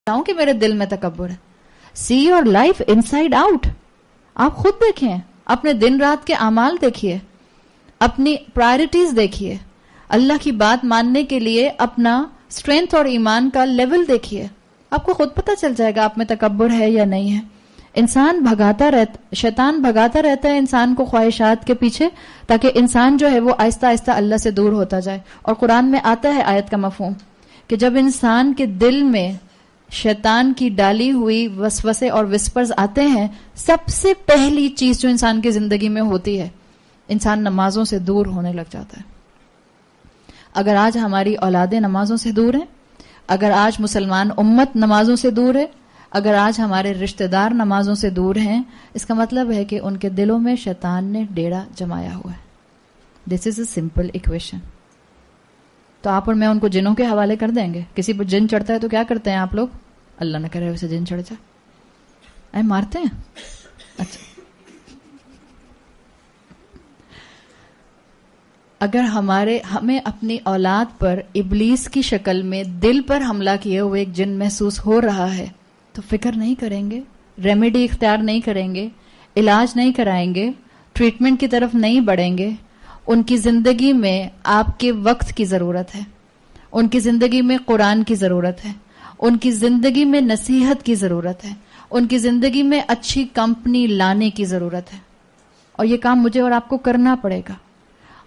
ہوں کہ میرے دل میں تکبر ہے. See your life in side out. آپ خود دیکھیں, اپنے دن رات کے اعمال دیکھیے, اپنی پرائرٹیز دیکھیے, اللہ کی بات ماننے کے لیے اپنا اسٹرینتھ اور ایمان کا لیول دیکھیے. آپ کو خود پتہ چل جائے گا آپ میں تکبر ہے یا نہیں ہے. انسان شیطان بھگاتا رہتا ہے انسان کو خواہشات کے پیچھے, تاکہ انسان جو ہے وہ آہستہ آہستہ اللہ سے دور ہوتا جائے. اور قرآن میں آتا ہے آیت کا مفہوم کہ جب انسان کے دل میں شیطان کی ڈالی ہوئی وسوسے اور وسپرز آتے ہیں, سب سے پہلی چیز جو انسان کی زندگی میں ہوتی ہے, انسان نمازوں سے دور ہونے لگ جاتا ہے. اگر آج ہماری اولادیں نمازوں سے دور ہیں, اگر آج مسلمان امت نمازوں سے دور ہے, اگر آج ہمارے رشتہ دار نمازوں سے دور ہیں, اس کا مطلب ہے کہ ان کے دلوں میں شیطان نے ڈیرا جمایا ہوا ہے. دس از اے سمپل ایکویشن. تو آپ اور میں ان کو جنوں کے حوالے کر دیں گے. کسی پر جن چڑھتا ہے تو کیا کرتے ہیں آپ لوگ؟ اللہ نہ کرے اسے جن چڑھ جائے, مارتے ہیں. اچھا, اگر ہمیں اپنی اولاد پر ابلیس کی شکل میں دل پر حملہ کیے ہوئے ایک جن محسوس ہو رہا ہے تو فکر نہیں کریں گے, ریمیڈی اختیار نہیں کریں گے, علاج نہیں کرائیں گے, ٹریٹمنٹ کی طرف نہیں بڑھیں گے. ان کی زندگی میں آپ کے وقت کی ضرورت ہے, ان کی زندگی میں قرآن کی ضرورت ہے, ان کی زندگی میں نصیحت کی ضرورت ہے, ان کی زندگی میں اچھی کمپنی لانے کی ضرورت ہے. اور یہ کام مجھے اور آپ کو کرنا پڑے گا.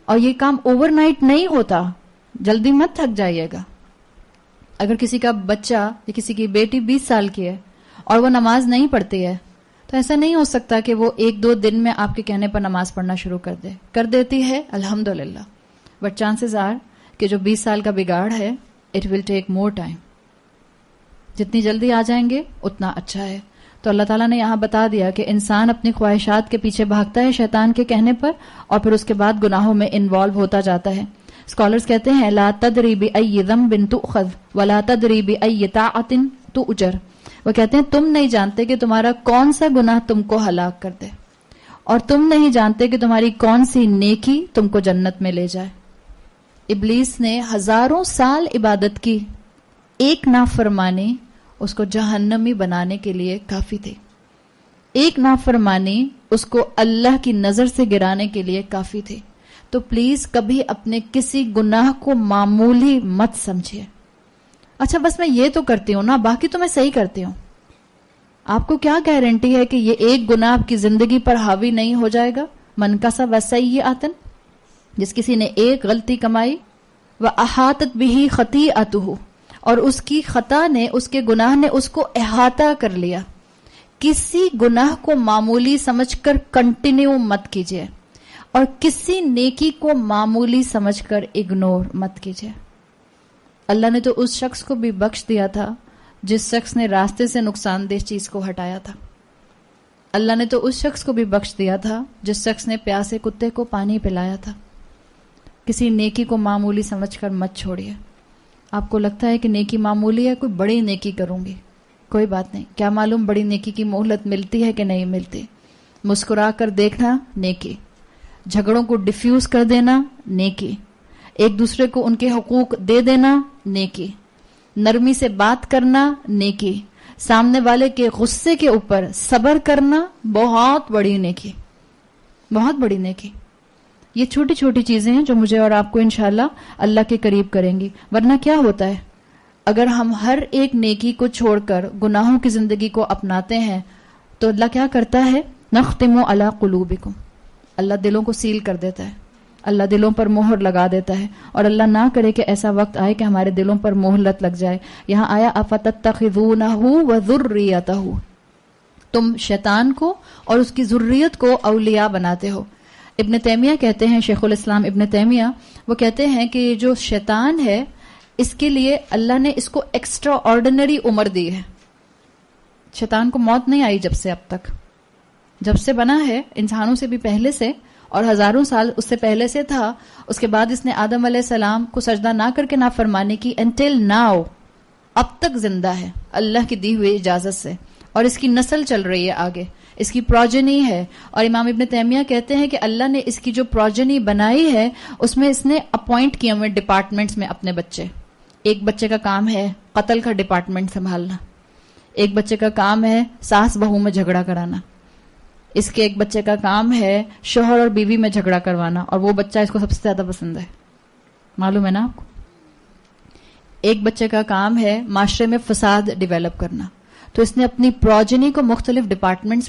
اور یہ کام اوور نائٹ نہیں ہوتا, جلدی مت تھک جائیے گا. اگر کسی کا بچہ یا کسی کی بیٹی 20 سال کی ہے اور وہ نماز نہیں پڑھتی ہے, تو ایسا نہیں ہو سکتا کہ وہ 1-2 دن میں آپ کے کہنے پر نماز پڑھنا شروع کر دیتی ہے الحمدللہ. بٹ چانسز آر کہ جو 20 سال کا بگاڑ ہے, it will take more time. جتنی جلدی آ جائیں گے اتنا اچھا ہے. تو اللہ تعالیٰ نے یہاں بتا دیا کہ انسان اپنی خواہشات کے پیچھے بھاگتا ہے شیطان کے کہنے پر, اور پھر اس کے بعد گناہوں میں انوالو ہوتا جاتا ہے. اسکالرز کہتے ہیں لا تدری بأی ذنب تؤخذ ولا تدری بأی طاعۃ تؤجر. وہ کہتے ہیں تم نہیں جانتے کہ تمہارا کون سا گناہ تم کو ہلاک کر دے, اور تم نہیں جانتے کہ تمہاری کون سی نیکی تم کو جنت میں لے جائے. ابلیس نے ہزاروں سال عبادت کی, ایک نافرمانی اس کو جہنمی بنانے کے لیے کافی تھی. ایک نافرمانی اس کو اللہ کی نظر سے گرانے کے لیے کافی تھی. تو پلیز کبھی اپنے کسی گناہ کو معمولی مت سمجھیے. اچھا بس میں یہ تو کرتی ہوں نا, باقی تو میں صحیح کرتی ہوں. آپ کو کیا گارنٹی ہے کہ یہ ایک گناہ آپ کی زندگی پر حاوی نہیں ہو جائے گا؟ من کسب سیئۃ, جس کسی نے ایک غلطی کمائی, وَأَحَاطَتْ بِهِ خَطِیئَتُهُ, اور اس کی خطا نے, اس کے گناہ نے اس کو احاطہ کر لیا. کسی گناہ کو معمولی سمجھ کر کنٹینیو مت کیجیے, اور کسی نیکی کو معمولی سمجھ کر اگنور مت کیجیے. اللہ نے تو اس شخص کو بھی بخش دیا تھا جس شخص نے راستے سے نقصان دہ چیز کو ہٹایا تھا. اللہ نے تو اس شخص کو بھی بخش دیا تھا جس شخص نے پیاسے کتے کو پانی پلایا تھا. کسی نیکی کو معمولی سمجھ کر مت چھوڑیے. آپ کو لگتا ہے کہ نیکی معمولی ہے, کوئی بڑی نیکی کروں گی, کوئی بات نہیں. کیا معلوم بڑی نیکی کی مہلت ملتی ہے کہ نہیں ملتی. مسکرا کر دیکھنا نیکی, جھگڑوں کو ڈیفیوز کر دینا نیکی, ایک دوسرے کو ان کے حقوق دے دینا نیکی, نرمی سے بات کرنا نیکی, سامنے والے کے غصے کے اوپر صبر کرنا بہت بڑی نیکی, بہت بڑی نیکی. یہ چھوٹی چھوٹی چیزیں ہیں جو مجھے اور آپ کو انشاءاللہ اللہ کے قریب کریں گی. ورنہ کیا ہوتا ہے, اگر ہم ہر ایک نیکی کو چھوڑ کر گناہوں کی زندگی کو اپناتے ہیں تو اللہ کیا کرتا ہے, نختم علی قلوبکم, اللہ دلوں کو سیل کر دیتا ہے, اللہ دلوں پر مہر لگا دیتا ہے. اور اللہ نہ کرے کہ ایسا وقت آئے کہ ہمارے دلوں پر مہلت لگ جائے. یہاں آیا افتتخذونہ وذریتہ, تم شیطان کو اور اس کی ذریت کو اولیاء بناتے ہو. ابن تیمیہ کہتے ہیں, شیخ الاسلام ابن تیمیہ, وہ کہتے ہیں کہ جو شیطان ہے اس کے لیے اللہ نے اس کو ایکسٹرا آرڈنری عمر دی ہے. شیطان کو موت نہیں آئی جب سے بنا ہے, انسانوں سے بھی پہلے سے, اور ہزاروں سال اس سے پہلے سے تھا. اس کے بعد اس نے آدم علیہ السلام کو سجدہ نہ کر کے نافرمانی کی. انٹل ناؤ, اب تک زندہ ہے اللہ کی دی ہوئی اجازت سے, اور اس کی نسل چل رہی ہے آگے, اس کی پروجنی ہے. اور امام ابن تیمیہ کہتے ہیں کہ اللہ نے اس کی جو پروجنی بنائی ہے اس میں اس نے اپوائنٹ کیے ہوئے ڈپارٹمنٹس میں اپنے بچے. ایک بچے کا کام ہے قتل کا ڈپارٹمنٹ سنبھالنا, ایک بچے کا کام ہے ساس بہو میں جھگڑا کرانا. اس کے ایک بچے کا کام ہے شوہر اور بیوی میں جھگڑا کروانا, اور وہ بچہ اس کو سب سے زیادہ پسند ہے. معلوم ہے نا آپ کو؟ ایک بچے کا کام ہے معاشرے میں فساد ڈیولپ کرنا. تو اس نے اپنی پروجنی کو مختلف ڈپارٹمنٹس